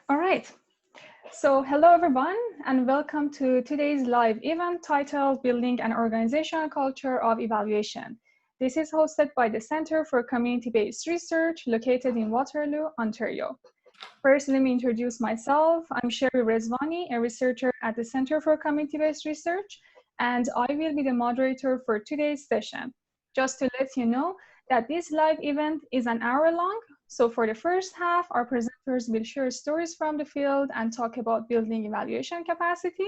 All right. So hello, everyone, and welcome to today's live event titled Building an Organizational Culture of Evaluation. This is hosted by the Center for Community-Based Research located in Waterloo, Ontario. First, let me introduce myself. I'm Sherry Rezvani, a researcher at the Center for Community-Based Research, and I will be the moderator for today's session. Just to let you know that this live event is an hour long. So for the first half, our presenters will share stories from the field and talk about building evaluation capacity.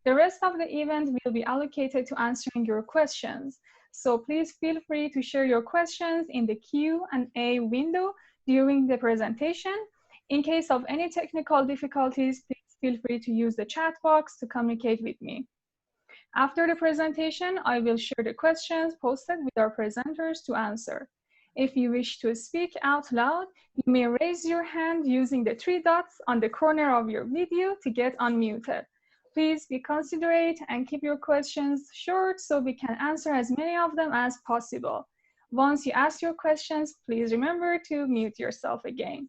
The rest of the event will be allocated to answering your questions. So please feel free to share your questions in the Q&A window during the presentation. In case of any technical difficulties, please feel free to use the chat box to communicate with me. After the presentation, I will share the questions posted with our presenters to answer. If you wish to speak out loud, you may raise your hand using the 3 dots on the corner of your video to get unmuted. Please be considerate and keep your questions short so we can answer as many of them as possible. Once you ask your questions, please remember to mute yourself again.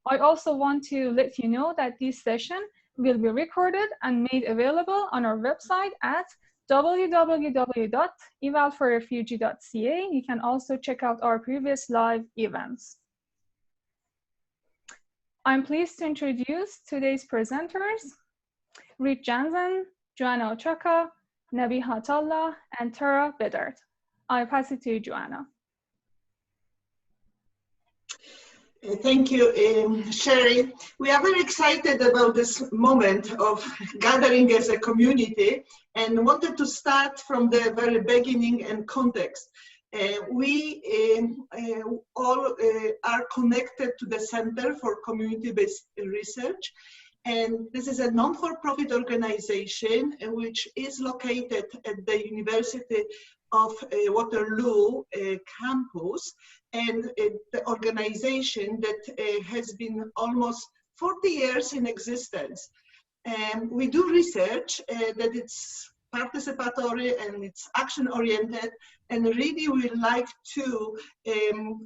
I also want to let you know that this session will be recorded and made available on our website at www.evalforrefugee.ca. You can also check out our previous live events. I'm pleased to introduce today's presenters, Rick Jansen, Joanna Ochaka, Nabi Hatalla, and Tara Bedard. I'll pass it to you, Joanna. Thank you, Sherry. We are very excited about this moment of gathering as a community and wanted to start from the very beginning and context. We all are connected to the Center for Community-Based Research, and this is a non-for-profit organization which is located at the University of Waterloo campus, and the organization that has been almost 40 years in existence. We do research that it's participatory and it's action-oriented, and really we like to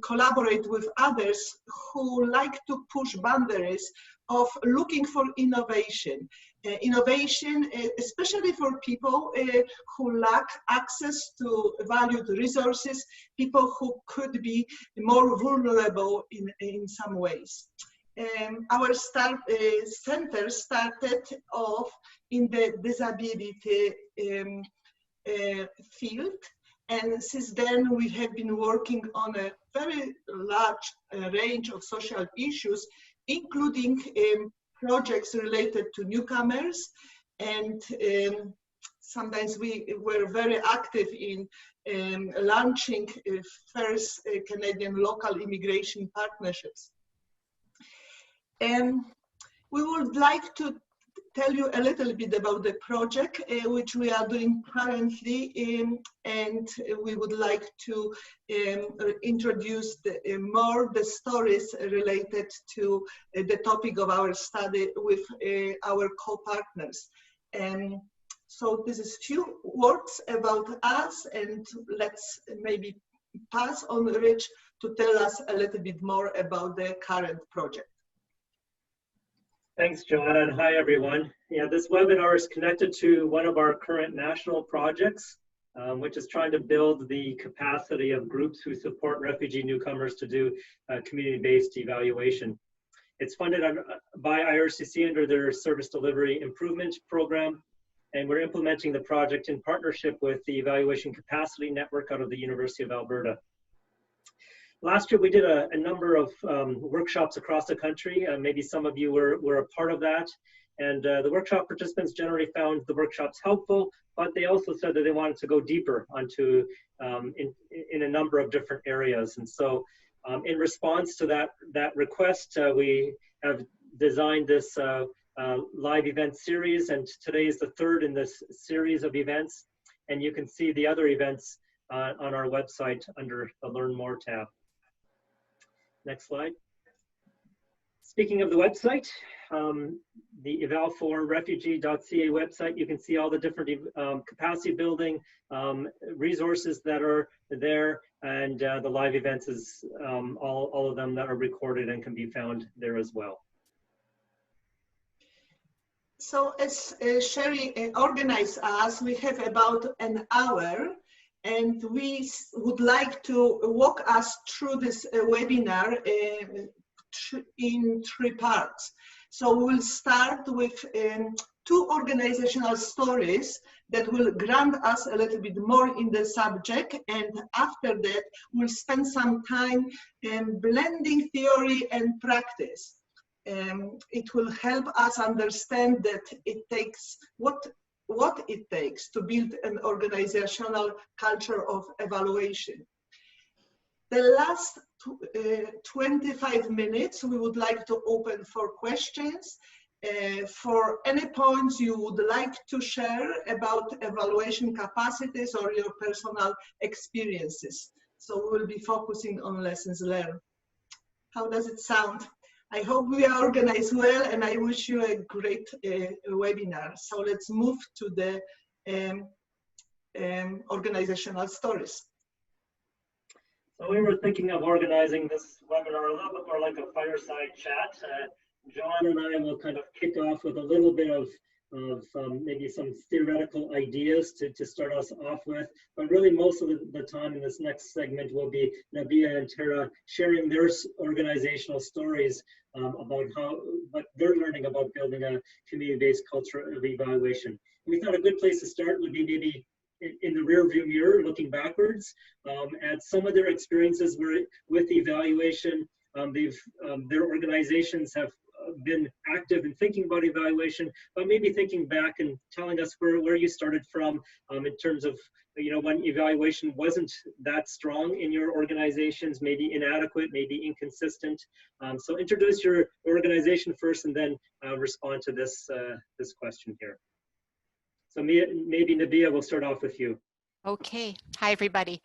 collaborate with others who like to push boundaries of looking for innovation. Innovation, especially for people who lack access to valued resources, people who could be more vulnerable in some ways. Our center started off in the disability field, and since then we have been working on a very large range of social issues, including projects related to newcomers, and sometimes we were very active in launching first Canadian local immigration partnerships. We would like to tell you a little bit about the project which we are doing currently, and we would like to introduce more the stories related to the topic of our study with our co-partners. So this is few words about us, and let's maybe pass on Rich to tell us a little bit more about the current project. Thanks, Joanna, and hi, everyone. Yeah, this webinar is connected to one of our current national projects, which is trying to build the capacity of groups who support refugee newcomers to do community-based evaluation. It's funded by IRCC under their Service Delivery Improvement Program, and we're implementing the project in partnership with the Evaluation Capacity Network out of the University of Alberta. Last year, we did a number of workshops across the country. Maybe some of you were a part of that. And the workshop participants generally found the workshops helpful, but they also said that they wanted to go deeper onto in a number of different areas. And so in response to that request, we have designed this live event series, and today is the third in this series of events. And you can see the other events on our website under the Learn More tab. Next slide. Speaking of the website, the evalforrefugee.ca website, you can see all the different capacity building resources that are there, and the live events is all of them that are recorded and can be found there as well. So as Sherry organized us, we have about an hour, and we would like to walk us through this webinar in three parts. So we'll start with two organizational stories that will grant us a little bit more in the subject, and after that we'll spend some time blending theory and practice. It will help us understand that it takes what it takes to build an organizational culture of evaluation. The last 25 minutes we would like to open for questions. For any points you would like to share about evaluation capacities or your personal experiences. So we will be focusing on lessons learned. How does it sound? I hope we are organized well, and I wish you a great webinar. So let's move to the organizational stories. So we were thinking of organizing this webinar a little bit more like a fireside chat. John and I will kind of kick off with a little bit of maybe some theoretical ideas to start us off with, but really most of the time in this next segment will be Nabia and Tara sharing their organizational stories about what they're learning about building a community-based culture of evaluation. We thought a good place to start would be maybe in the rear view mirror, looking backwards at some of their experiences with evaluation. Their organizations have been active in thinking about evaluation, but maybe thinking back and telling us where you started from in terms of, you know, when evaluation wasn't that strong in your organizations, maybe inadequate, maybe inconsistent. So introduce your organization first and then respond to this question here. So maybe Nabia, we'll start off with you. Okay, hi everybody.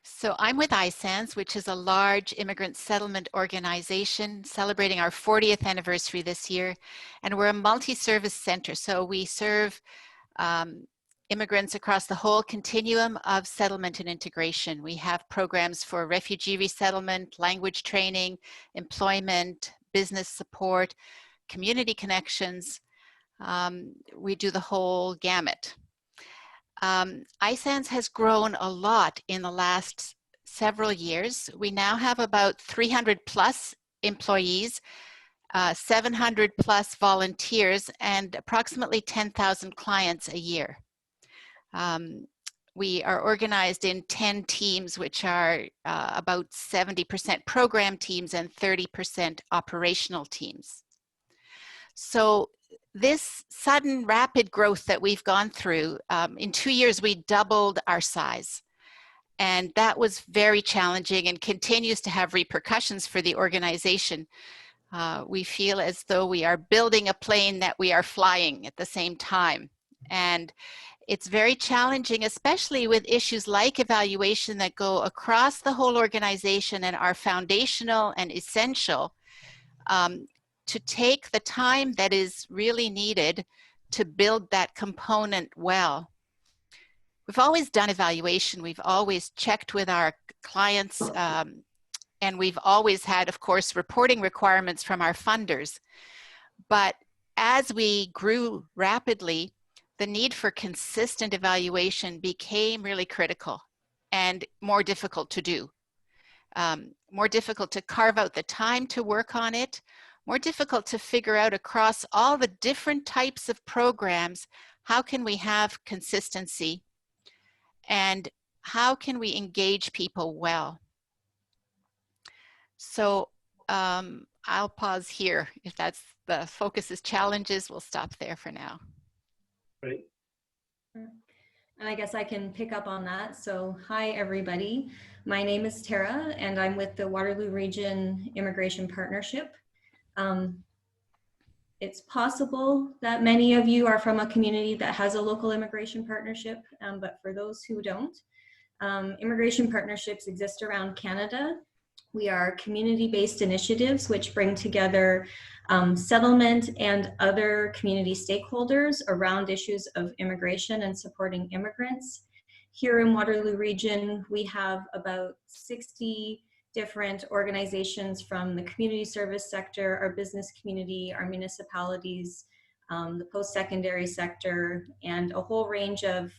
So I'm with ISANS, which is a large immigrant settlement organization celebrating our 40th anniversary this year. And we're a multi-service center. So we serve immigrants across the whole continuum of settlement and integration. We have programs for refugee resettlement, language training, employment, business support, community connections. We do the whole gamut. ISANS has grown a lot in the last several years. We now have about 300 plus employees, 700 plus volunteers, and approximately 10,000 clients a year. We are organized in 10 teams, which are about 70% program teams and 30% operational teams. So this sudden rapid growth that we've gone through, in 2 years, we doubled our size. And that was very challenging and continues to have repercussions for the organization. We feel as though we are building a plane that we are flying at the same time. And it's very challenging, especially with issues like evaluation that go across the whole organization and are foundational and essential. To take the time that is really needed to build that component well. We've always done evaluation. We've always checked with our clients, and we've always had, of course, reporting requirements from our funders. But as we grew rapidly, the need for consistent evaluation became really critical and more difficult to do. More difficult to carve out the time to work on it, more difficult to figure out across all the different types of programs, how can we have consistency and how can we engage people well? So I'll pause here. If that's the focus is challenges, we'll stop there for now. Great. And I guess I can pick up on that. So hi, everybody. My name is Tara, and I'm with the Waterloo Region Immigration Partnership. It's possible that many of you are from a community that has a local immigration partnership, but for those who don't, immigration partnerships exist around Canada. We are community-based initiatives which bring together settlement and other community stakeholders around issues of immigration and supporting immigrants. Here in Waterloo Region, we have about 60 different organizations from the community service sector, our business community, our municipalities, the post-secondary sector, and a whole range of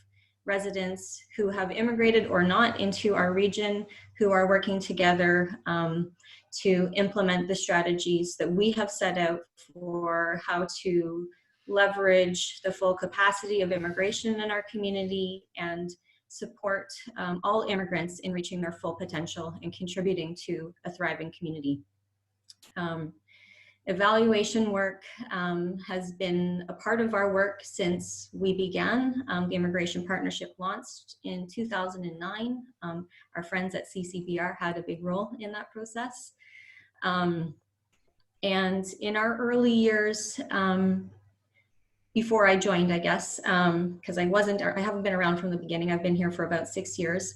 residents who have immigrated or not into our region, who are working together to implement the strategies that we have set out for how to leverage the full capacity of immigration in our community and support all immigrants in reaching their full potential and contributing to a thriving community. Evaluation work has been a part of our work since we began. The Immigration Partnership launched in 2009. Our friends at CCBR had a big role in that process. And in our early years, before I joined, I guess, because I haven't been around from the beginning. I've been here for about 6 years.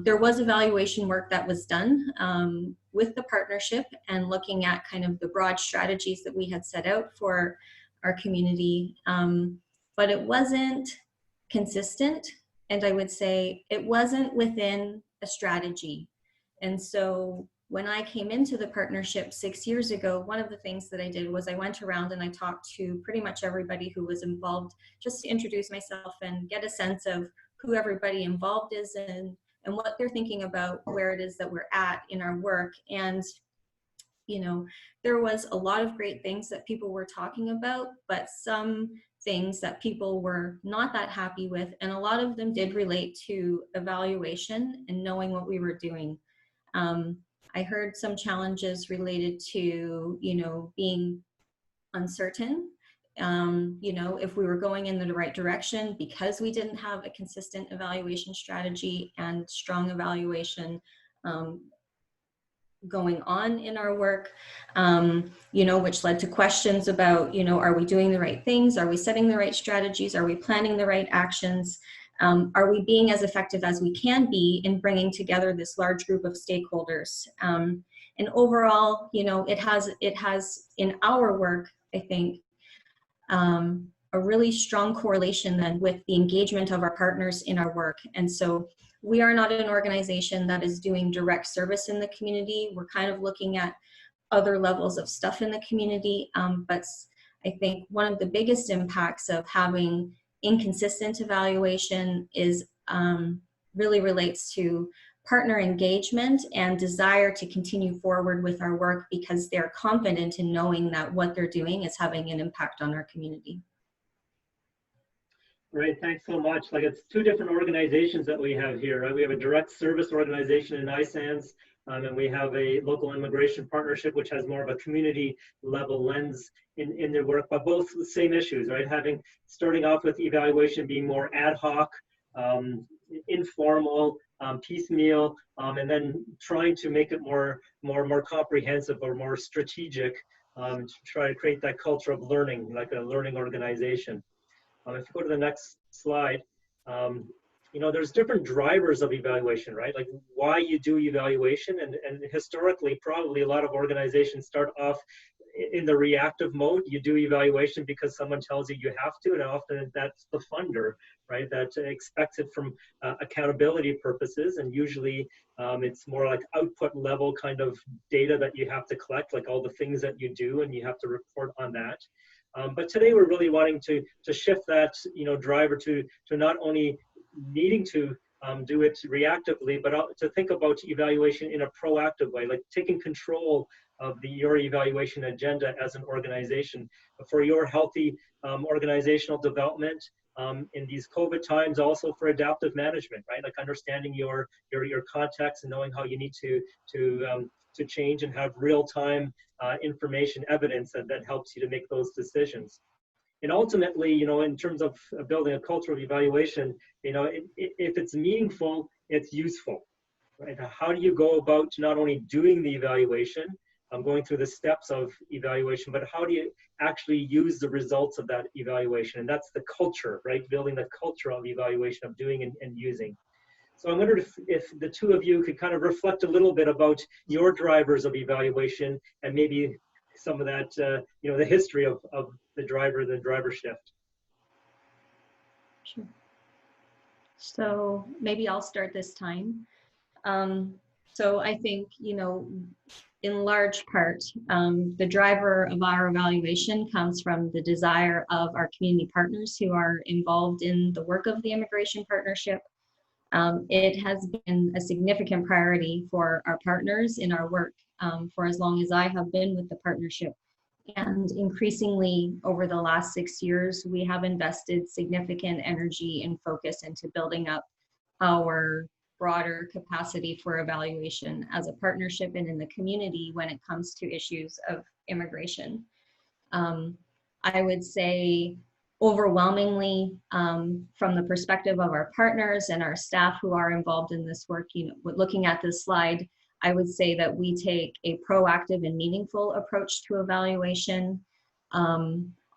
There was evaluation work that was done with the partnership and looking at kind of the broad strategies that we had set out for our community, but it wasn't consistent, and I would say it wasn't within a strategy. And so when I came into the partnership 6 years ago, one of the things that I did was I went around and I talked to pretty much everybody who was involved, just to introduce myself and get a sense of who everybody involved is and what they're thinking about where it is that we're at in our work. And, you know, there was a lot of great things that people were talking about, but some things that people were not that happy with. And a lot of them did relate to evaluation and knowing what we were doing. I heard some challenges related to, you know, being uncertain, you know, if we were going in the right direction because we didn't have a consistent evaluation strategy and strong evaluation going on in our work, you know, which led to questions about, you know, are we doing the right things? Are we setting the right strategies? Are we planning the right actions? Are we being as effective as we can be in bringing together this large group of stakeholders? And overall, you know, it has in our work, I think, a really strong correlation then with the engagement of our partners in our work. And so we are not an organization that is doing direct service in the community. We're kind of looking at other levels of stuff in the community. But I think one of the biggest impacts of having inconsistent evaluation is really relates to partner engagement and desire to continue forward with our work because they're confident in knowing that what they're doing is having an impact on our community. Right, thanks so much. Like, it's two different organizations that we have here, right? We have a direct service organization in ISANS, and we have a local immigration partnership, which has more of a community level lens in their work, but both the same issues, right? Starting off with evaluation being more ad hoc, informal, piecemeal, and then trying to make it more comprehensive or more strategic to try to create that culture of learning, like a learning organization. If you go to the next slide, you know, there's different drivers of evaluation, right? Like why you do evaluation, and historically, probably a lot of organizations start off in the reactive mode. You do evaluation because someone tells you you have to, and often that's the funder, right? That expects it from accountability purposes, and usually it's more like output level kind of data that you have to collect, like all the things that you do, and you have to report on that. But today we're really wanting to shift that, you know, driver to not only needing to do it reactively, but to think about evaluation in a proactive way, like taking control of your evaluation agenda as an organization for your healthy organizational development in these COVID times, also for adaptive management, right? Like understanding your context and knowing how you need to change and have real-time information evidence that helps you to make those decisions. And ultimately, you know, in terms of building a culture of evaluation, you know, if it's meaningful, it's useful, right? How do you go about not only doing the evaluation, going through the steps of evaluation, but how do you actually use the results of that evaluation? And that's the culture, right? Building the culture of evaluation, of doing and using. So I wondered if the two of you could kind of reflect a little bit about your drivers of evaluation and maybe some of that, you know, the history of the driver shift. Sure. So maybe I'll start this time. So I think, you know, in large part, the driver of our evaluation comes from the desire of our community partners who are involved in the work of the Immigration Partnership. It has been a significant priority for our partners in our work for as long as I have been with the partnership. And increasingly over the last 6 years, we have invested significant energy and focus into building up our broader capacity for evaluation as a partnership and in the community when it comes to issues of immigration. I would say overwhelmingly, from the perspective of our partners and our staff who are involved in this work, looking at this slide, I would say that we take a proactive and meaningful approach to evaluation.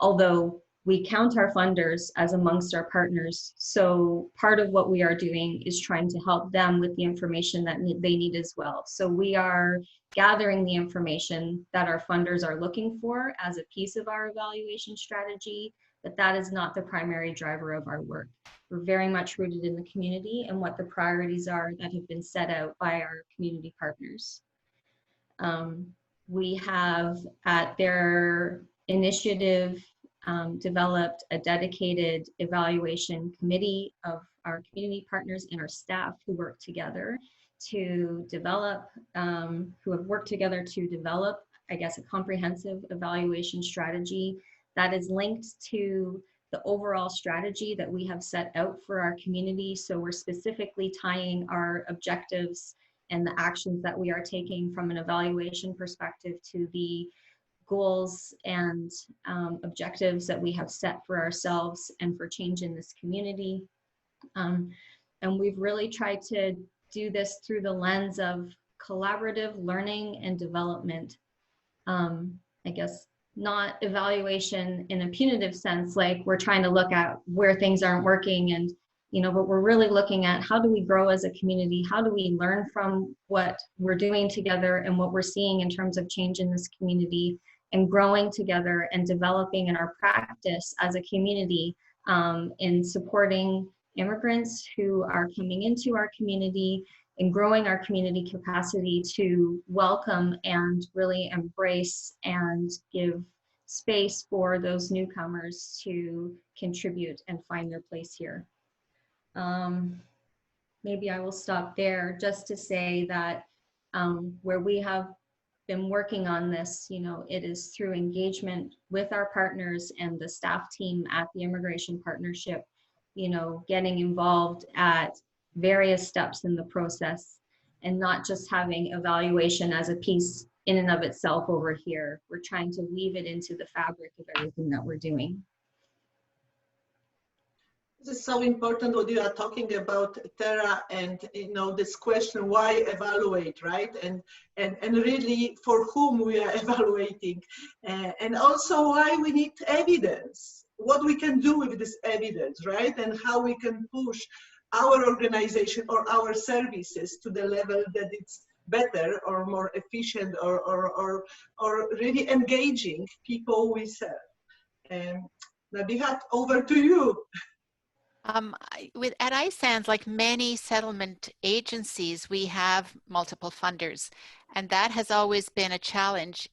Although we count our funders as amongst our partners, so part of what we are doing is trying to help them with the information that they need as well. So we are gathering the information that our funders are looking for as a piece of our evaluation strategy, but that is not the primary driver of our work. We're very much rooted in the community and what the priorities are that have been set out by our community partners. We have, at their initiative, developed a dedicated evaluation committee of our community partners and our staff who work together to develop, I guess, a comprehensive evaluation strategy that is linked to the overall strategy that we have set out for our community. So we're specifically tying our objectives and the actions that we are taking from an evaluation perspective to the goals and objectives that we have set for ourselves and for change in this community. And we've really tried to do this through the lens of collaborative learning and development. I guess not evaluation in a punitive sense, like we're trying to look at where things aren't working and, but we're really looking at how do we grow as a community? How do we learn from what we're doing together and what we're seeing in terms of change in this community, and growing together and developing in our practice as a community in supporting immigrants who are coming into our community and growing our community capacity to welcome and really embrace and give space for those newcomers to contribute and find their place here. Maybe I will stop there just to say that where we have been working on this, it is through engagement with our partners and the staff team at the Immigration Partnership, getting involved at various steps in the process and not just having evaluation as a piece in and of itself over here. We're trying to weave it into the fabric of everything that we're doing. This is so important what you are talking about, Tara, and this question, why evaluate, right? And really for whom we are evaluating, and also why we need evidence, what we can do with this evidence, right? And how we can push our organization or our services to the level that it's better or more efficient or really engaging people we serve. Nabihat, over to you. At ISANS, like many settlement agencies, we have multiple funders, and that has always been a challenge.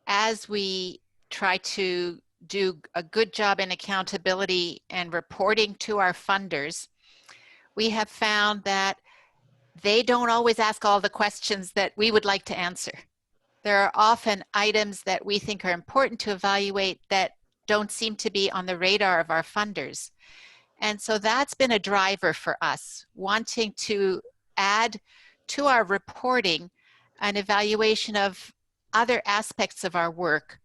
As we try to do a good job in accountability and reporting to our funders, we have found that they don't always ask all the questions that we would like to answer. There are often items that we think are important to evaluate that don't seem to be on the radar of our funders. And so that's been a driver for us, wanting to add to our reporting an evaluation of other aspects of our work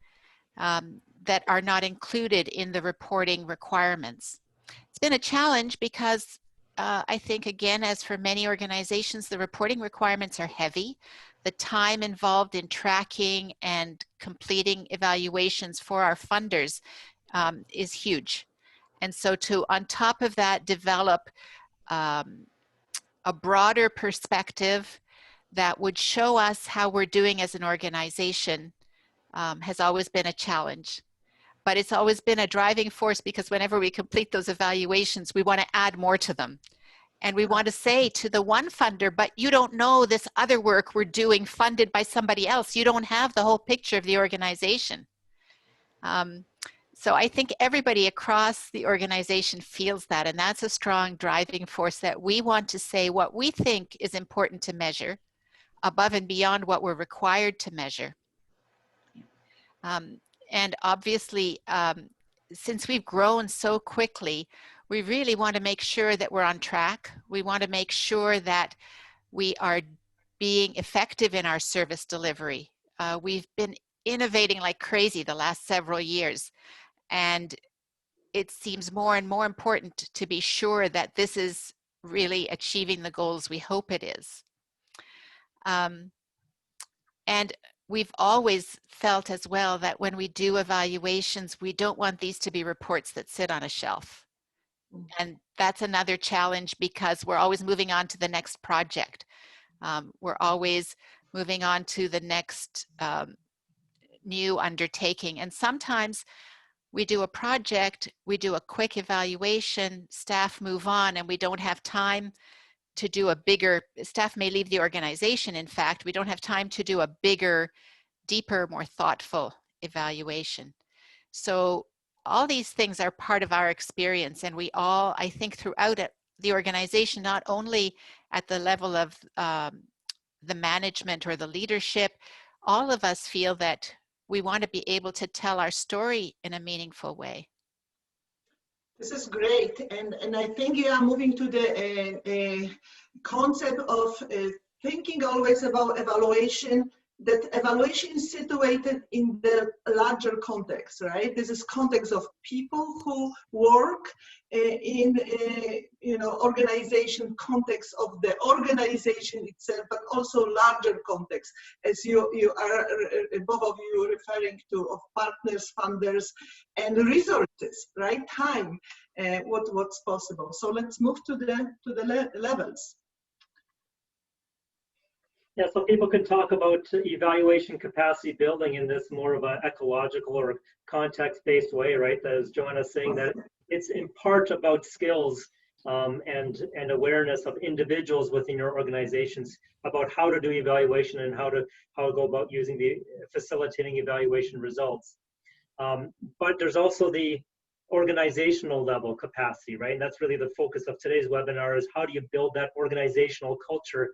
that are not included in the reporting requirements. It's been a challenge because I think, again, as for many organizations, the reporting requirements are heavy. The time involved in tracking and completing evaluations for our funders is huge. And so to, on top of that, develop a broader perspective that would show us how we're doing as an organization has always been a challenge. But it's always been a driving force because whenever we complete those evaluations, we want to add more to them. And we want to say to the one funder, but you don't know this other work we're doing funded by somebody else. You don't have the whole picture of the organization. So I think everybody across the organization feels that, and that's a strong driving force that we want to say what we think is important to measure above and beyond what we're required to measure. And obviously, since we've grown so quickly, we really want to make sure that we're on track. We want to make sure that we are being effective in our service delivery. We've been innovating like crazy the last several years, and it seems more and more important to be sure that this is really achieving the goals we hope it is. And we've always felt as well that when we do evaluations, we don't want these to be reports that sit on a shelf. And that's another challenge because we're always moving on to the next project. We're always moving on to the next new undertaking. And sometimes we do a project, we do a quick evaluation, staff move on, and we don't have time to do a bigger, staff may leave the organization, in fact, we don't have time to do a bigger, deeper, more thoughtful evaluation. So all these things are part of our experience, and we all, I think, throughout the organization, not only at the level of the management or the leadership, all of us feel that we want to be able to tell our story in a meaningful way. This is great, and I think you are moving to the concept of thinking always about evaluation, that evaluation is situated in the larger context, right? This is context of people who work in organization, context of the organization itself, but also larger context, as you are both of you referring to, of partners, funders, and resources, right? Time, what's possible. So let's move to the levels. Yeah, so people can talk about evaluation capacity building in this more of an ecological or context-based way, right? As Joanna's saying, that it's in part about skills and awareness of individuals within your organizations about how to do evaluation and how to go about using the facilitating evaluation results. But there's also the organizational level capacity, right? And that's really the focus of today's webinar, is how do you build that organizational culture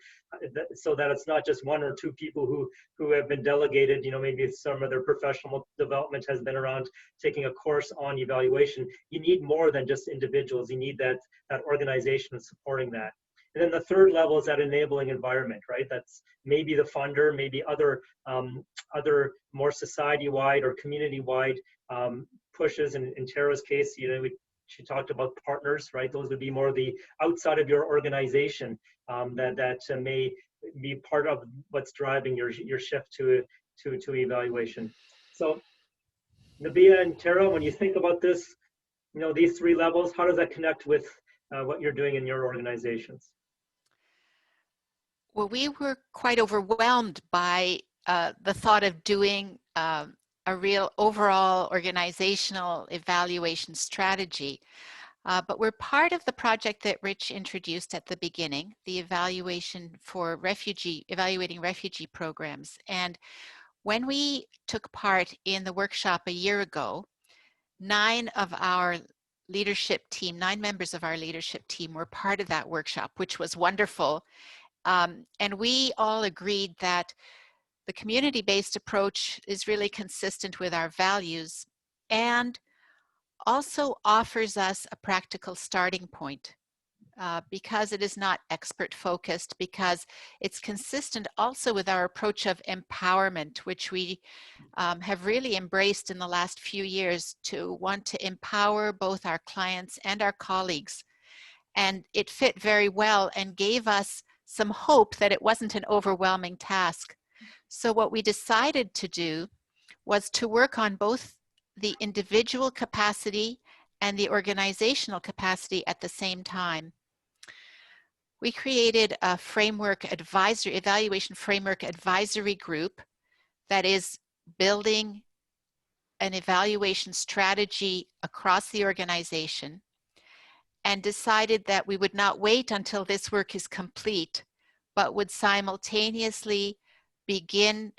so that it's not just one or two people who have been delegated, maybe some of their professional development has been around taking a course on evaluation. You need more than just individuals. You need that organization supporting that. And then the third level is that enabling environment, right? That's maybe the funder, maybe other more society-wide or community-wide pushes. In Tara's case, she talked about partners, right? Those would be more the outside of your organization that may be part of what's driving your shift to evaluation. So, Nabia and Tara, when you think about this, these three levels, how does that connect with what you're doing in your organizations? Well, we were quite overwhelmed by the thought of doing a real overall organizational evaluation strategy. But we're part of the project that Rich introduced at the beginning, the evaluation for evaluating refugee programs. And when we took part in the workshop a year ago, 9 members of our leadership team were part of that workshop, which was wonderful. And we all agreed that the community-based approach is really consistent with our values and also offers us a practical starting point because it is not expert-focused, because it's consistent also with our approach of empowerment, which we have really embraced in the last few years to want to empower both our clients and our colleagues. And it fit very well and gave us some hope that it wasn't an overwhelming task. So what we decided to do was to work on both the individual capacity and the organizational capacity at the same time. We created a evaluation framework advisory group that is building an evaluation strategy across the organization. and decided that we would not wait until this work is complete, but would simultaneously begin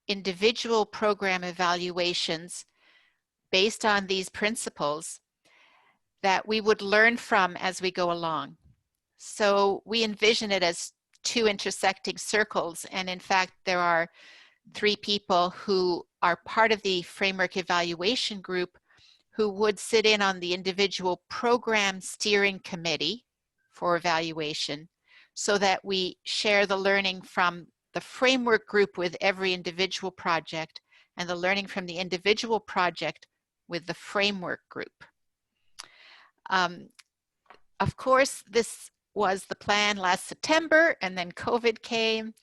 individual program evaluations based on these principles that we would learn from as we go along. So we envision it as two intersecting circles, and in fact there are 3 people who are part of the framework evaluation group who would sit in on the individual program steering committee for evaluation, so that we share the learning from the framework group with every individual project and the learning from the individual project with the framework group. Of course, this was the plan last September, and then COVID came,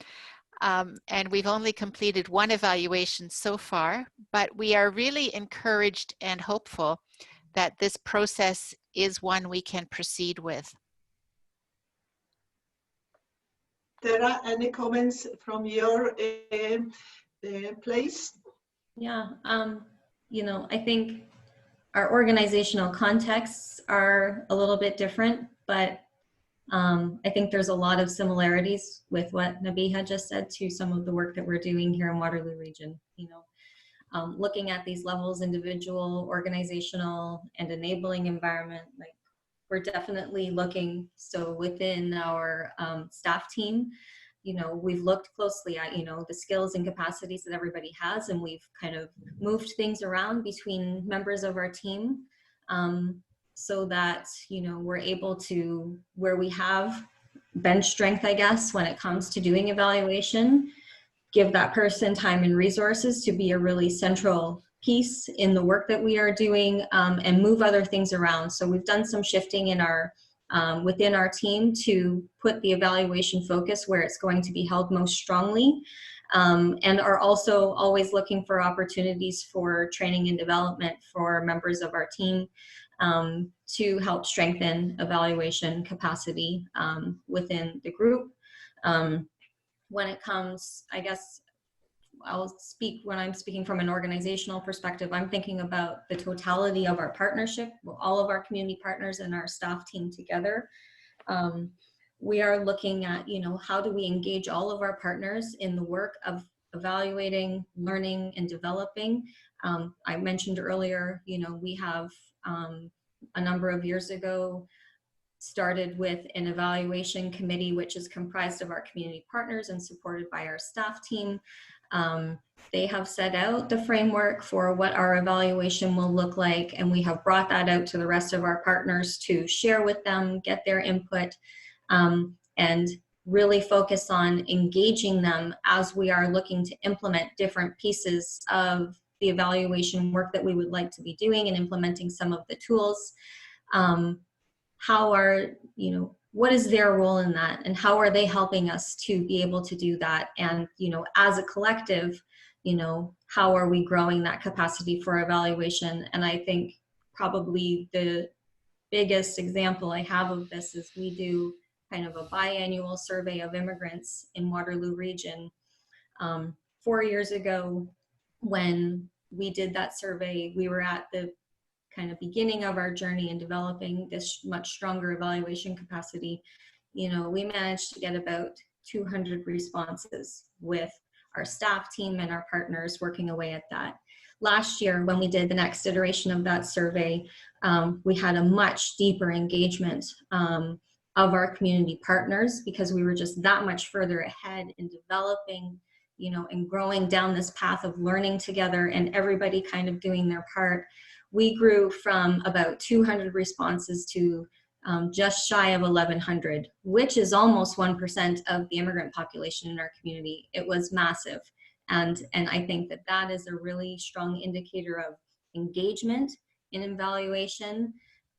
and we've only completed 1 evaluation so far, but we are really encouraged and hopeful that this process is one we can proceed with. Tara, any comments from your place? Yeah, you know, I think our organizational contexts are a little bit different, but I think there's a lot of similarities with what Nabiha just said to some of the work that we're doing here in Waterloo region. You know, looking at these levels, individual, organizational, and enabling environment, like we're definitely looking, so within our staff team, you know, we've looked closely at, you know, the skills and capacities that everybody has, and we've kind of moved things around between members of our team so that, you know, we're able to, where we have bench strength, I guess, when it comes to doing evaluation, give that person time and resources to be a really central piece in the work that we are doing, and move other things around. So we've done some shifting in our within our team to put the evaluation focus where it's going to be held most strongly, and are also always looking for opportunities for training and development for members of our team to help strengthen evaluation capacity within the group. When it comes, I guess, I'll speak when I'm speaking from an organizational perspective, I'm thinking about the totality of our partnership, all of our community partners and our staff team together. We are looking at, you know, how do we engage all of our partners in the work of evaluating, learning, and developing. I mentioned earlier, you know, we have a number of years ago started with an evaluation committee, which is comprised of our community partners and supported by our staff team. They have set out the framework for what our evaluation will look like, and we have brought that out to the rest of our partners to share with them, get their input, and really focus on engaging them as we are looking to implement different pieces of the evaluation work that we would like to be doing and implementing some of the tools. How are, you know, what is their role in that, and how are they helping us to be able to do that? And, you know, as a collective, you know, how are we growing that capacity for evaluation? And I think probably the biggest example I have of this is we do kind of a biannual survey of immigrants in Waterloo region. 4 years ago, when we did that survey, we were at the kind of beginning of our journey in developing this much stronger evaluation capacity. You know, we managed to get about 200 responses with our staff team and our partners working away at that. Last year, when we did the next iteration of that survey, we had a much deeper engagement of our community partners, because we were just that much further ahead in developing, you know, and growing down this path of learning together and everybody kind of doing their part. We grew from about 200 responses to just shy of 1,100, which is almost 1% of the immigrant population in our community. It was massive. And I think that that is a really strong indicator of engagement in evaluation,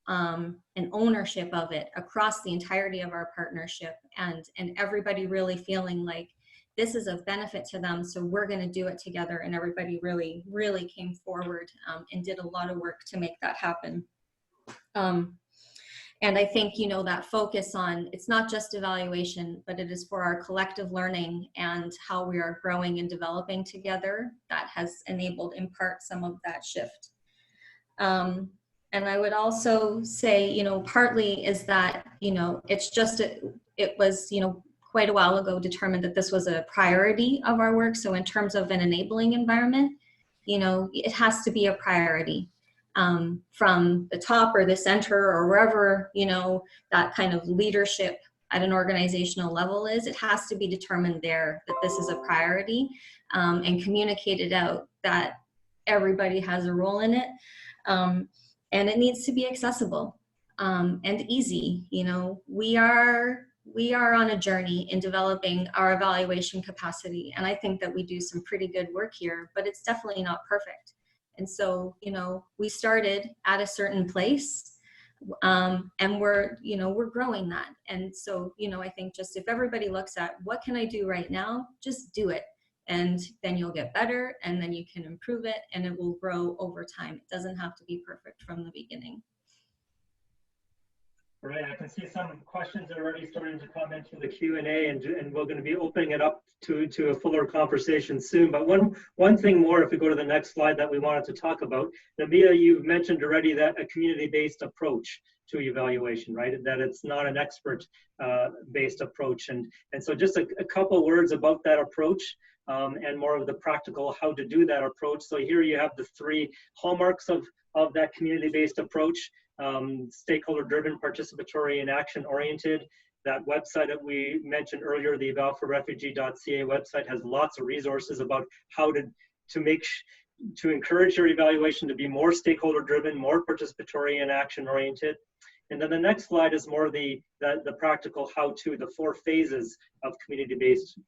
and ownership of it across the entirety of our partnership, and everybody really feeling like this is of benefit to them, so we're going to do it together. And everybody really, really came forward and did a lot of work to make that happen. And I think, you know, that focus on, it's not just evaluation, but it is for our collective learning and how we are growing and developing together, that has enabled in part some of that shift. And I would also say, you know, partly is that, you know, it's just, it was, you know, quite a while ago determined that this was a priority of our work. So in terms of an enabling environment, you know, it has to be a priority from the top or the center or wherever, you know, that kind of leadership at an organizational level is. It has to be determined there that this is a priority and communicated out that everybody has a role in it. And it needs to be accessible and easy. You know, we are on a journey in developing our evaluation capacity, and I think that we do some pretty good work here, but it's definitely not perfect. And so, you know, we started at a certain place, and we're growing that. And so, you know, I think just if everybody looks at what can I do right now, just do it. And then you'll get better, and then you can improve it, and it will grow over time. It doesn't have to be perfect from the beginning. Right, I can see some questions are already starting to come into the Q&A, and we're going to be opening it up to a fuller conversation soon. But one thing more, if we go to the next slide, that we wanted to talk about, Nabila, you've mentioned already that a community-based approach to evaluation, right? That it's not an expert-based approach, and so just a couple words about that approach. And more of the practical how to do that approach. So here you have the three hallmarks of that community-based approach: stakeholder-driven, participatory, and action-oriented. That website that we mentioned earlier, the evalforrefugee.ca website, has lots of resources about how to encourage your evaluation to be more stakeholder-driven, more participatory, and action-oriented. And then the next slide is more the practical how-to, the 4 phases of community-based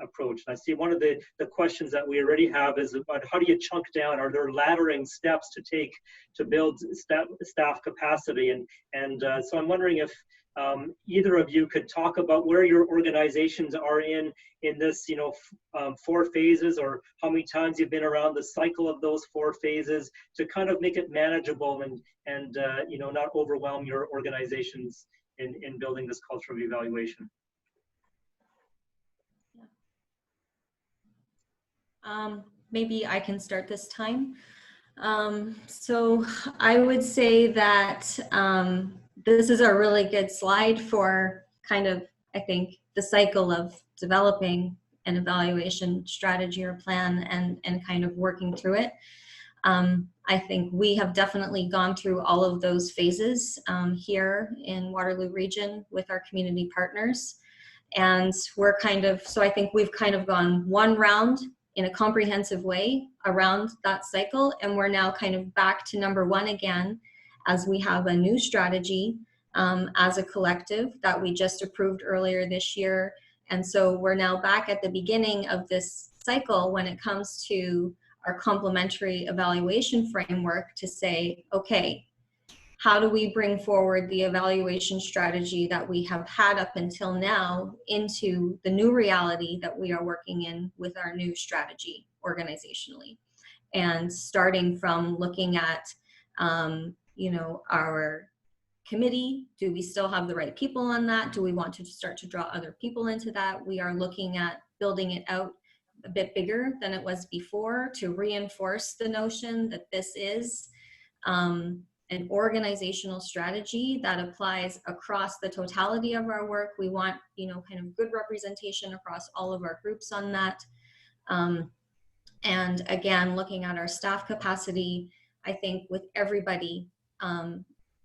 approach. And I see one of the questions that we already have is about how do you chunk down? Are there laddering steps to take to build staff capacity? And so I'm wondering if either of you could talk about where your organizations are in this, you know, 4 phases, or how many times you've been around the cycle of those 4 phases, to kind of make it manageable and you know, not overwhelm your organizations in building this culture of evaluation. Maybe I can start this time. So I would say that this is a really good slide for kind of, I think, the cycle of developing an evaluation strategy or plan and kind of working through it. I think we have definitely gone through all of those phases here in Waterloo region with our community partners. And we're kind of, so I think we've kind of gone one round in a comprehensive way around that cycle. And we're now kind of back to number 1 again, as we have a new strategy as a collective that we just approved earlier this year. And so we're now back at the beginning of this cycle when it comes to our complementary evaluation framework to say, okay, how do we bring forward the evaluation strategy that we have had up until now into the new reality that we are working in with our new strategy organizationally? And starting from looking at, you know, our committee, do we still have the right people on that? Do we want to start to draw other people into that? We are looking at building it out a bit bigger than it was before to reinforce the notion that this is an organizational strategy that applies across the totality of our work. We want, you know, kind of good representation across all of our groups on that. And again, looking at our staff capacity, I think with everybody,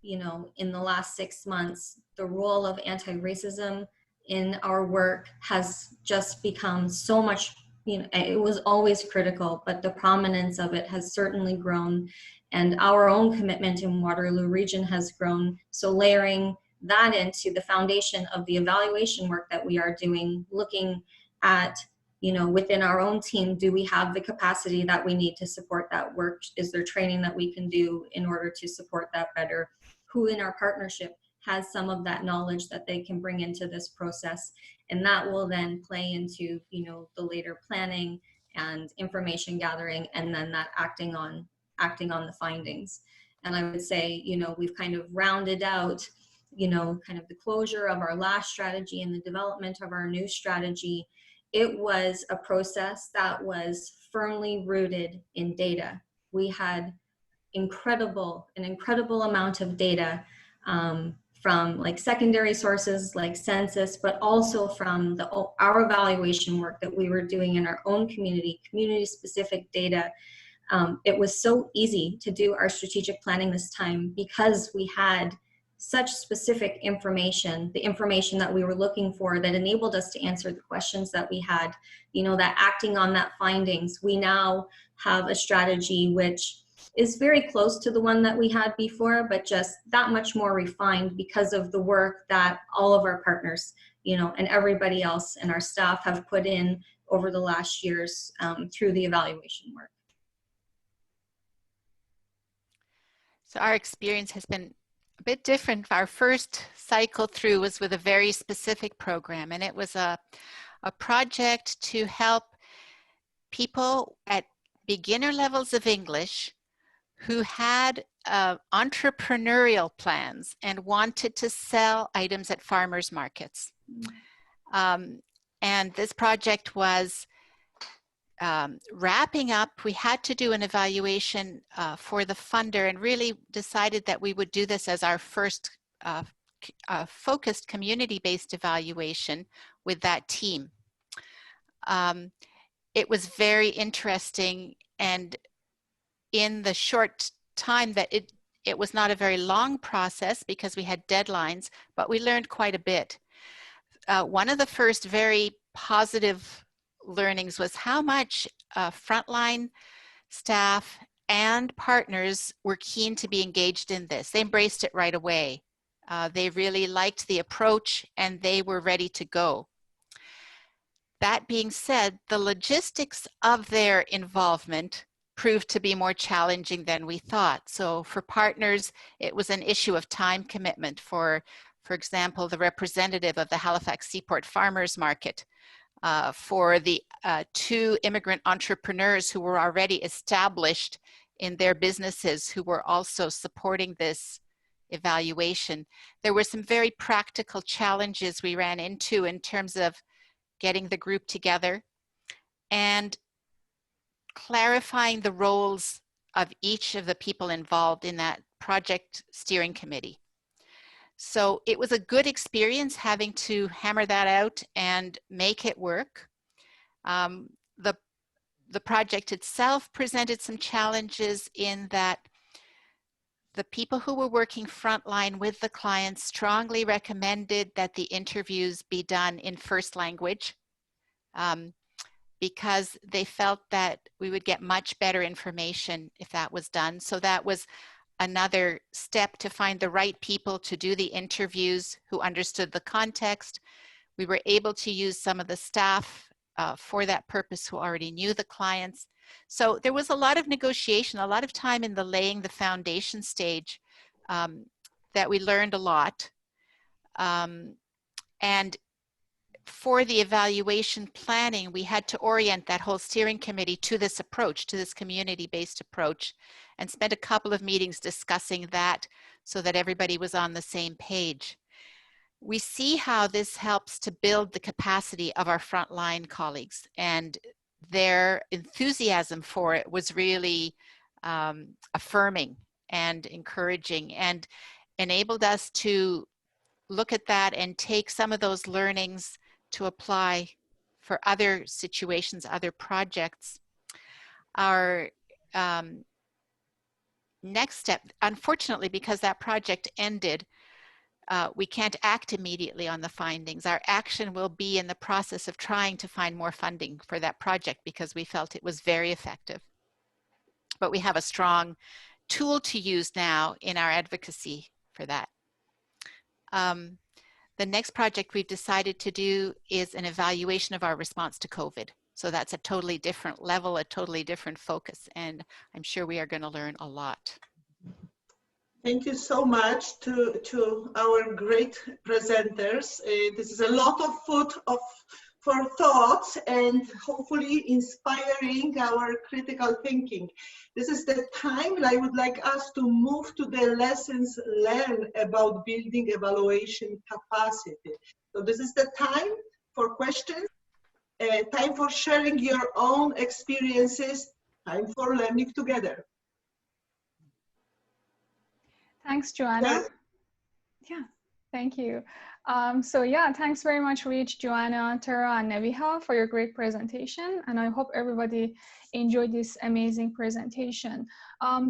you know, in the last 6 months, the role of anti-racism in our work has just become so much, you know, it was always critical, but the prominence of it has certainly grown, and our own commitment in Waterloo region has grown. So layering that into the foundation of the evaluation work that we are doing, looking at, you know, within our own team, do we have the capacity that we need to support that work? Is there training that we can do in order to support that better? Who in our partnership has some of that knowledge that they can bring into this process? And that will then play into, you know, the later planning and information gathering, and then that acting on the findings. And I would say, you know, we've kind of rounded out, you know, kind of the closure of our last strategy and the development of our new strategy. It was a process that was firmly rooted in data. We had an incredible amount of data from like secondary sources like census, but also from our evaluation work that we were doing in our own community-specific data. It was so easy to do our strategic planning this time because we had such specific information, the information that we were looking for that enabled us to answer the questions that we had, that acting on that findings, we now have a strategy which is very close to the one that we had before, but just that much more refined because of the work that all of our partners, and everybody else and our staff have put in over the last years through the evaluation work. So our experience has been a bit different. Our first cycle through was with a very specific program, and it was a project to help people at beginner levels of English who had entrepreneurial plans and wanted to sell items at farmers markets. And this project was wrapping up. We had to do an evaluation for the funder and really decided that we would do this as our first focused community-based evaluation with that team. It was very interesting, and in the short time that it was not a very long process because we had deadlines, but we learned quite a bit. One of the first very positive learnings was how much frontline staff and partners were keen to be engaged in this. They embraced it right away. They really liked the approach and they were ready to go. That being said, the logistics of their involvement proved to be more challenging than we thought. So for partners, it was an issue of time commitment. For example, the representative of the Halifax Seaport Farmers Market, for the 2 immigrant entrepreneurs who were already established in their businesses who were also supporting this evaluation. There were some very practical challenges we ran into in terms of getting the group together and clarifying the roles of each of the people involved in that project steering committee. So it was a good experience having to hammer that out and make it work. The project itself presented some challenges in that the people who were working frontline with the clients strongly recommended that the interviews be done in first language because they felt that we would get much better information if that was done. So that was another step to find the right people to do the interviews who understood the context. We were able to use some of the staff for that purpose who already knew the clients. So there was a lot of negotiation, a lot of time in the laying the foundation stage that we learned a lot. And for the evaluation planning, we had to orient that whole steering committee to this approach, to this community-based approach, and spent a couple of meetings discussing that so that everybody was on the same page. We see how this helps to build the capacity of our frontline colleagues, and their enthusiasm for it was really affirming and encouraging and enabled us to look at that and take some of those learnings to apply for other situations, other projects. Our next step, unfortunately, because that project ended, we can't act immediately on the findings. Our action will be in the process of trying to find more funding for that project because we felt it was very effective. But we have a strong tool to use now in our advocacy for that. The next project we've decided to do is an evaluation of our response to COVID. So that's a totally different level, a totally different focus, and I'm sure we are going to learn a lot. Thank you so much to our great presenters. This is a lot of food for thoughts and hopefully inspiring our critical thinking. This is the time I would like us to move to the lessons learned about building evaluation capacity. So this is the time for questions, time for sharing your own experiences, time for learning together. Thanks, Joanna. Yeah, thank you. So yeah, thanks very much, Rich, Joanna, Tara, and Nebiha for your great presentation. And I hope everybody enjoyed this amazing presentation.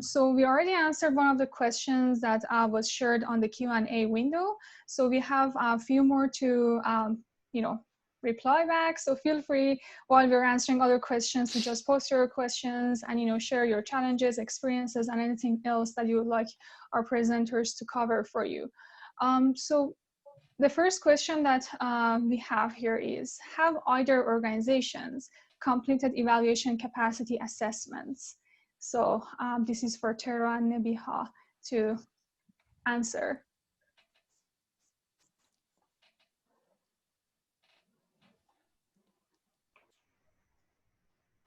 So we already answered one of the questions that was shared on the Q&A window. So we have a few more to, reply back. So feel free while we're answering other questions to just post your questions and, share your challenges, experiences, and anything else that you would like our presenters to cover for you. So the first question that we have here is, have either organizations completed evaluation capacity assessments? So this is for Tara and Nebiha to answer.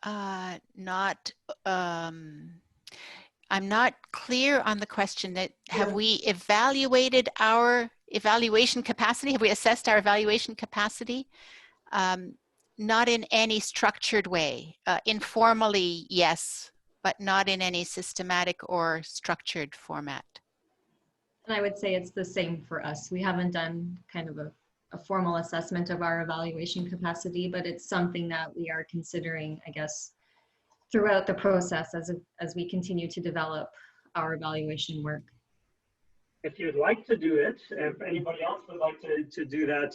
I'm not clear on the question that have we evaluated our evaluation capacity? Have we assessed our evaluation capacity? Not in any structured way. Informally, yes, but not in any systematic or structured format. And I would say it's the same for us. We haven't done kind of a formal assessment of our evaluation capacity, but it's something that we are considering, I guess, throughout the process as we continue to develop our evaluation work. If you'd like to do it, if anybody else would like to do that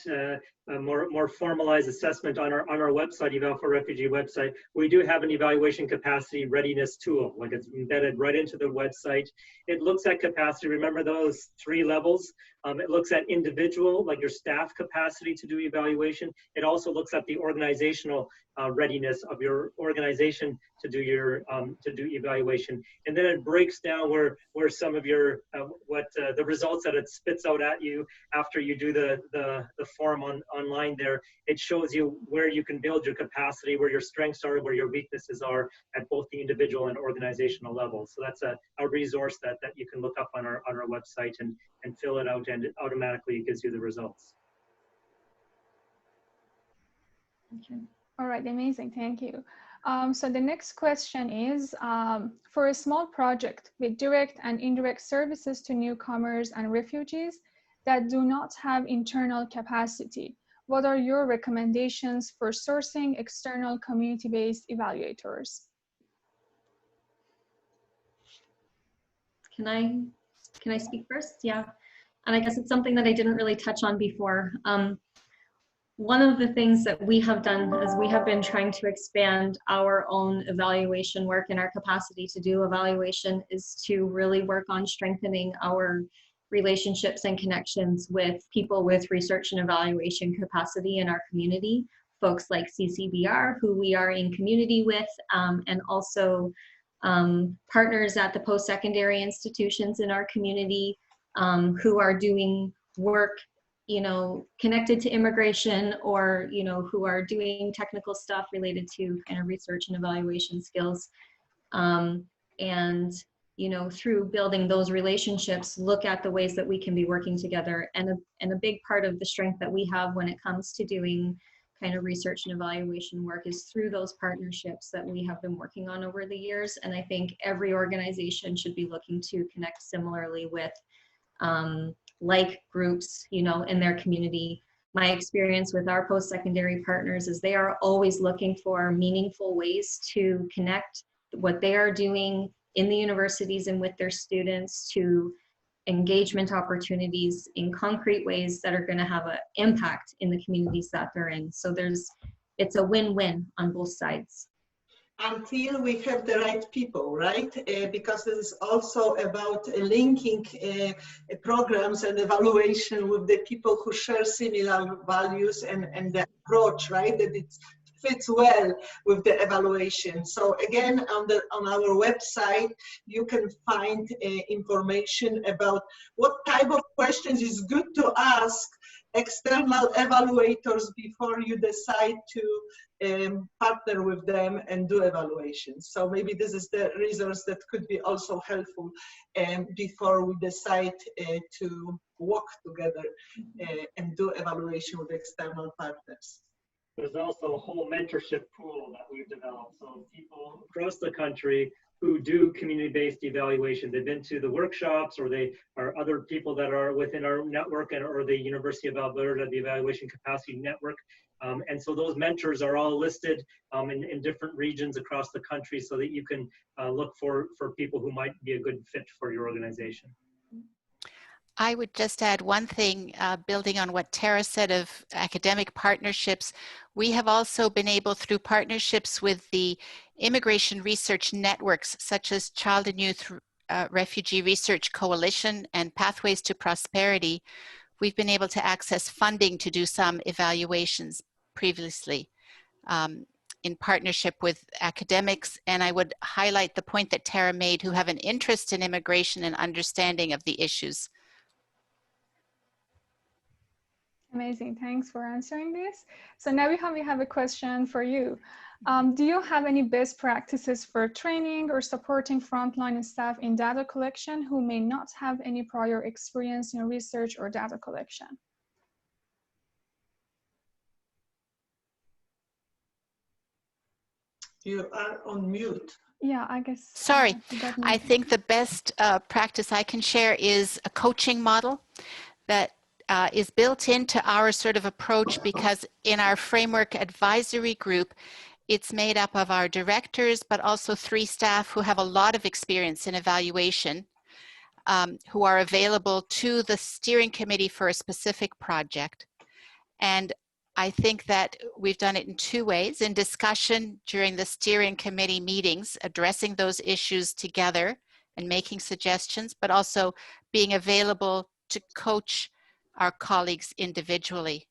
more formalized assessment on our website, Eval for Refugee website, we do have an evaluation capacity readiness tool. Like, it's embedded right into the website. It looks at capacity. Remember those 3 levels? It looks at individual, like your staff capacity to do evaluation. It also looks at the organizational readiness of your organization to do your evaluation, and then it breaks down where some of your the results that it spits out at you after you do the form online there. It shows you where you can build your capacity, where your strengths are, where your weaknesses are at both the individual and organizational levels. So that's a resource that you can look up on our website and fill it out, and it automatically gives you the results. Okay. All right, amazing, thank you. So the next question is, for a small project with direct and indirect services to newcomers and refugees that do not have internal capacity, what are your recommendations for sourcing external community-based evaluators? Can I speak first? Yeah. And I guess it's something that I didn't really touch on before. One of the things that we have done is we have been trying to expand our own evaluation work, and our capacity to do evaluation is to really work on strengthening our relationships and connections with people with research and evaluation capacity in our community, folks like CCBR, who we are in community with, and also partners at the post-secondary institutions in our community who are doing work connected to immigration, or, who are doing technical stuff related to kind of research and evaluation skills. And, through building those relationships, look at the ways that we can be working together. And a big part of the strength that we have when it comes to doing kind of research and evaluation work is through those partnerships that we have been working on over the years. And I think every organization should be looking to connect similarly with like groups, in their community. My experience with our post-secondary partners is they are always looking for meaningful ways to connect what they are doing in the universities and with their students to engagement opportunities in concrete ways that are going to have an impact in the communities that they're in. So it's a win-win on both sides. Until we have the right people, right? Because this is also about linking programs and evaluation with the people who share similar values and the approach, right? That it fits well with the evaluation. So again, on our website, you can find information about what type of questions is good to ask external evaluators before you decide to partner with them and do evaluations. So maybe this is the resource that could be also helpful before we decide to work together and do evaluation with external partners. There's also a whole mentorship pool that we've developed. So people across the country who do community-based evaluation. They've been to the workshops, or they are other people that are within our network, or the University of Alberta, the Evaluation Capacity Network. And so those mentors are all listed in different regions across the country, so that you can look for people who might be a good fit for your organization. I would just add one thing, building on what Tara said of academic partnerships. We have also been able, through partnerships with the immigration research networks, such as Child and Youth Refugee Research Coalition and Pathways to Prosperity, we've been able to access funding to do some evaluations previously in partnership with academics. And I would highlight the point that Tara made, who have an interest in immigration and understanding of the issues. Amazing, thanks for answering this. So now we have a question for you. Do you have any best practices for training or supporting frontline staff in data collection who may not have any prior experience in research or data collection? You are on mute. Yeah, I guess. Sorry, I think the best practice I can share is a coaching model that is built into our sort of approach, because in our framework advisory group, it's made up of our directors, but also 3 staff who have a lot of experience in evaluation, who are available to the steering committee for a specific project. And I think that we've done it in 2 ways: in discussion during the steering committee meetings, addressing those issues together and making suggestions, but also being available to coach our colleagues individually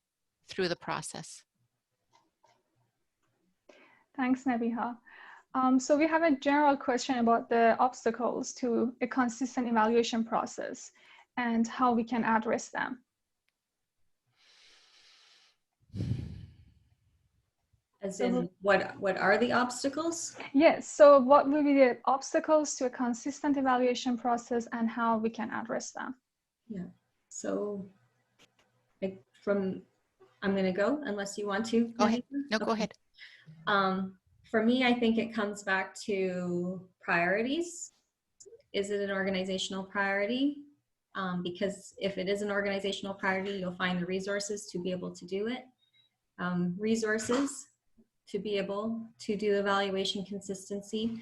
through the process. Thanks, Nabiha. So we have a general question about the obstacles to a consistent evaluation process and how we can address them. As in, what are the obstacles? Yes, so what will be the obstacles to a consistent evaluation process and how we can address them? Yeah, so I'm going to go unless you want to. Go ahead. No, okay. Go ahead. For me, I think it comes back to priorities. Is it an organizational priority? Because if it is an organizational priority, you'll find the resources to be able to do it. Resources to be able to do evaluation consistently,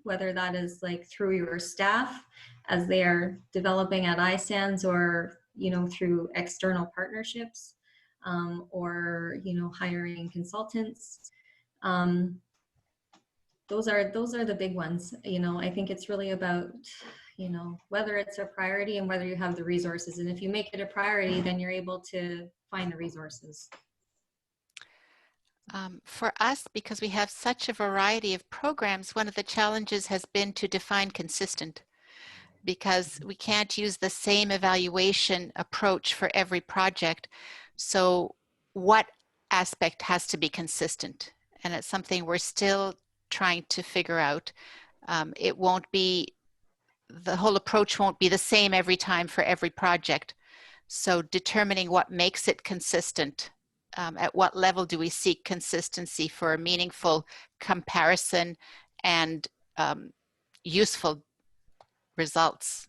whether that is like through your staff as they are developing at ISANS, or through external partnerships, or hiring consultants. Those are the big ones. I think it's really about whether it's a priority and whether you have the resources. And if you make it a priority, then you're able to find the resources. For us, because we have such a variety of programs, one of the challenges has been to define consistent, because we can't use the same evaluation approach for every project. So what aspect has to be consistent? And it's something we're still trying to figure out. It won't be, the whole approach won't be the same every time for every project. So determining what makes it consistent, at what level do we seek consistency for a meaningful comparison and useful results,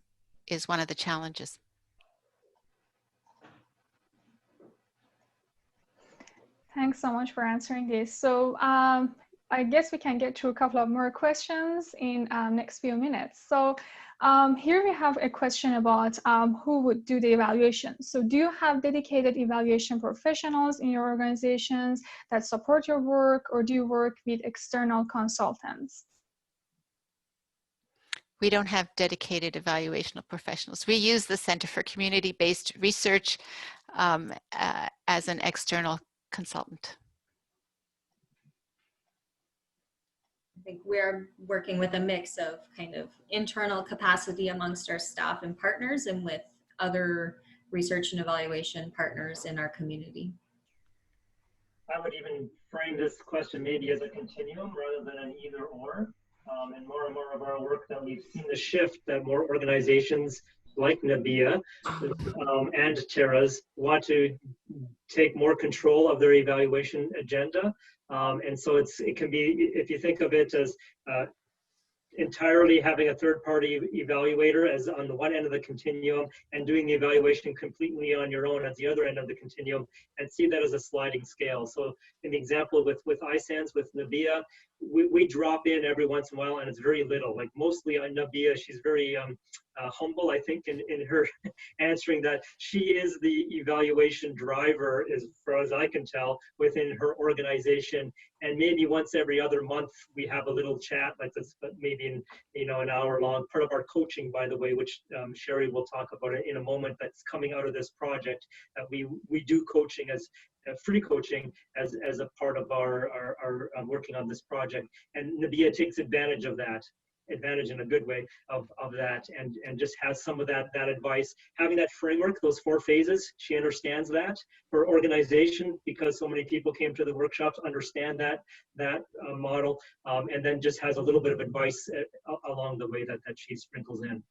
is one of the challenges. Thanks so much for answering this. So I guess we can get to a couple of more questions in next few minutes. So here we have a question about who would do the evaluation. So do you have dedicated evaluation professionals in your organizations that support your work, or do you work with external consultants? We don't have dedicated evaluational professionals. We use the Center for Community-Based Research as an external consultant. I think we're working with a mix of kind of internal capacity amongst our staff and partners, and with other research and evaluation partners in our community. I would even frame this question maybe as a continuum rather than an either or. And more of our work that we've seen the shift that more organizations like Nabia and Tara's want to take more control of their evaluation agenda. And so it can be, if you think of it as entirely having a third-party evaluator as on the one end of the continuum and doing the evaluation completely on your own at the other end of the continuum, and see that as a sliding scale. So in the example with iSANS, with Nabia, we drop in every once in a while, and it's very little. Like mostly on Nabia, she's very humble, I think, in her answering that she is the evaluation driver, as far as I can tell, within her organization. And maybe once every other month we have a little chat like this, but maybe in an hour long. Part of our coaching, by the way, which Sherry will talk about it in a moment, that's coming out of this project. We do coaching as free coaching as a part of our working on this project, and Nabia takes advantage of that. Advantage in a good way of that, and just has some of that advice, having that framework, those 4 phases. She understands that for organization, because so many people came to the workshops, understand that model, and then just has a little bit of advice along the way that she sprinkles in.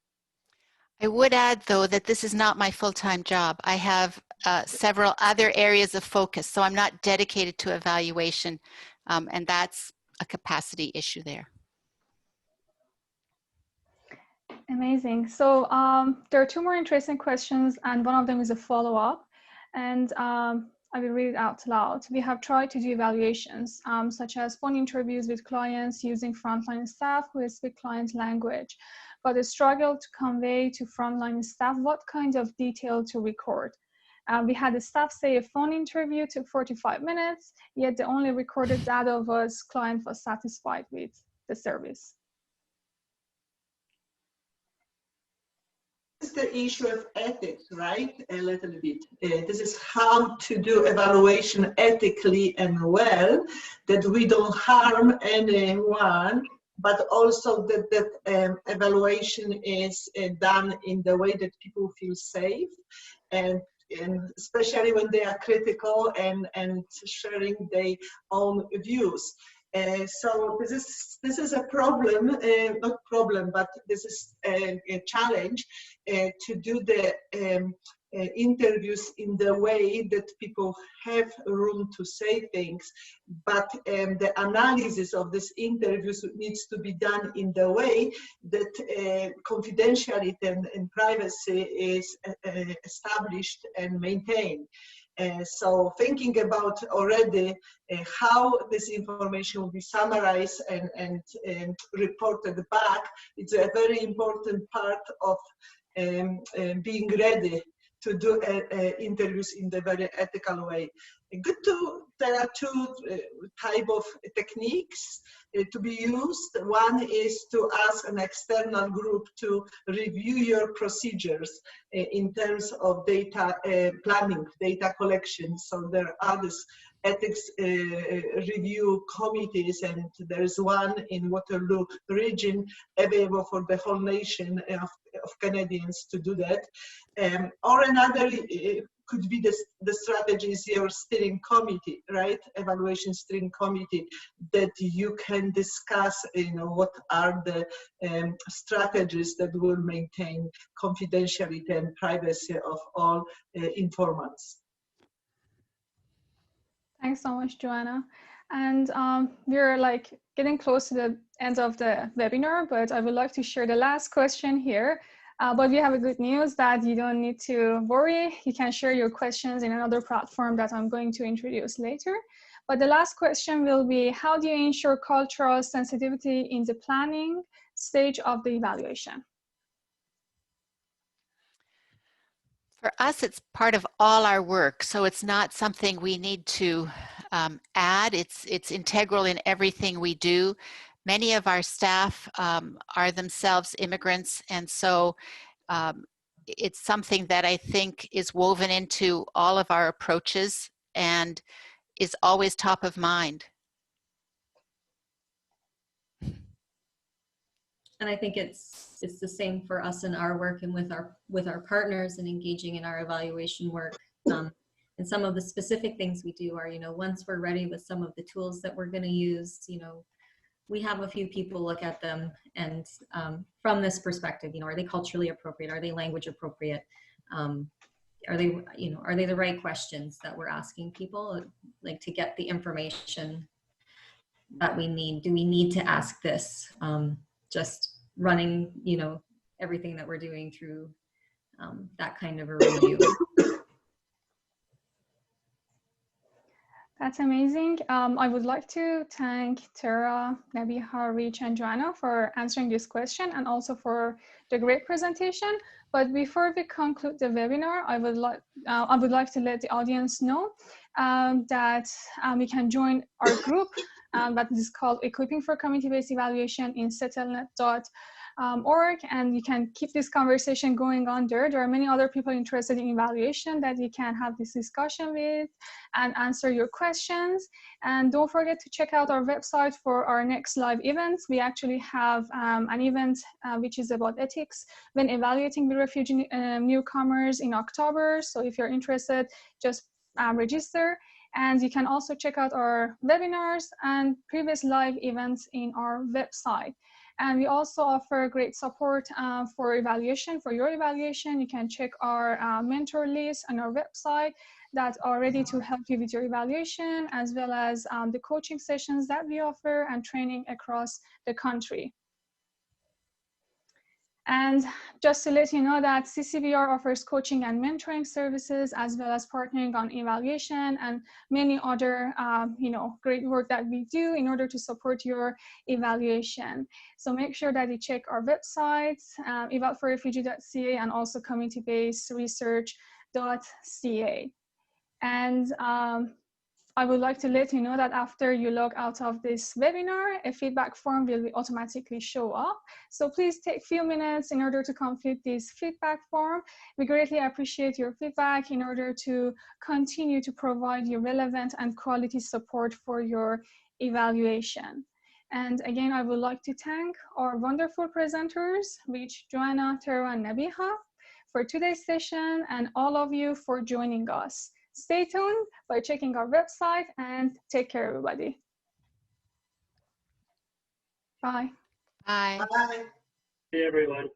I would add, though, that this is not my full-time job. I have several other areas of focus, so I'm not dedicated to evaluation, and that's a capacity issue there. Amazing. So there are 2 more interesting questions, and one of them is a follow-up. And I will read it out loud. We have tried to do evaluations, such as phone interviews with clients using frontline staff who speak client language, but a struggle to convey to frontline staff what kind of detail to record. We had the staff say a phone interview took 45 minutes, yet the only recorded data was client was satisfied with the service. The issue of ethics, right? A little bit. This is how to do evaluation ethically and well, that we don't harm anyone, but also that evaluation is done in the way that people feel safe, and especially when they are critical and sharing their own views. So this is a problem, not problem, but this is a challenge to do the interviews in the way that people have room to say things, but the analysis of these interviews needs to be done in the way that confidentiality and privacy is established and maintained. So thinking about already how this information will be summarized and reported back, it's a very important part of being ready to do interviews in the very ethical way. There are 2 types of techniques to be used. One is to ask an external group to review your procedures in terms of data planning, data collection. So there are these ethics review committees, and there is one in Waterloo region available for the whole nation of Canadians to do that. Or another could be the strategies, your steering committee, right? Evaluation steering committee, that you can discuss, what are the strategies that will maintain confidentiality and privacy of all informants. Thanks so much, Joanna. And we're getting close to the end of the webinar, but I would like to share the last question here. But we have a good news that you don't need to worry. You can share your questions in another platform that I'm going to introduce later. But the last question will be, how do you ensure cultural sensitivity in the planning stage of the evaluation? For us, it's part of all our work, so it's not something we need to add. It's integral in everything we do. Many of our staff are themselves immigrants, and so it's something that I think is woven into all of our approaches and is always top of mind. And I think it's the same for us in our work and with our partners and engaging in our evaluation work. And some of the specific things we do are, once we're ready with some of the tools that we're going to use, we have a few people look at them, and from this perspective, are they culturally appropriate? Are they language appropriate? Are they the right questions that we're asking people, like to get the information that we need? Do we need to ask this just running, you know, everything that we're doing through that kind of a review. That's amazing. I would like to thank Tara, Nabiha, Rich, and Joanna for answering this question and also for the great presentation. But before we conclude the webinar, I would like to let the audience know that you can join our group that is called Equipping for Community-Based Evaluation in settlement.org, and you can keep this conversation going on there. There are many other people interested in evaluation that you can have this discussion with and answer your questions. And don't forget to check out our website for our next live events. We actually have an event which is about ethics when evaluating the refugee newcomers in October. So if you're interested, just register. And you can also check out our webinars and previous live events in our website. And we also offer great support for evaluation, for your evaluation. You can check our mentor list on our website that are ready to help you with your evaluation, as well as the coaching sessions that we offer and training across the country. And just to let you know that CCBR offers coaching and mentoring services, as well as partnering on evaluation and many other great work that we do in order to support your evaluation. So make sure that you check our websites, evalforrefugee.ca, and also communitybasedresearch.ca. And I would like to let you know that after you log out of this webinar, a feedback form will automatically show up. So please take a few minutes in order to complete this feedback form. We greatly appreciate your feedback in order to continue to provide you relevant and quality support for your evaluation. And again, I would like to thank our wonderful presenters, Rich, Joanna, Tara, and Nabiha, for today's session, and all of you for joining us. Stay tuned by checking our website, and take care, everybody. Bye. Bye. Bye. Hey, everyone.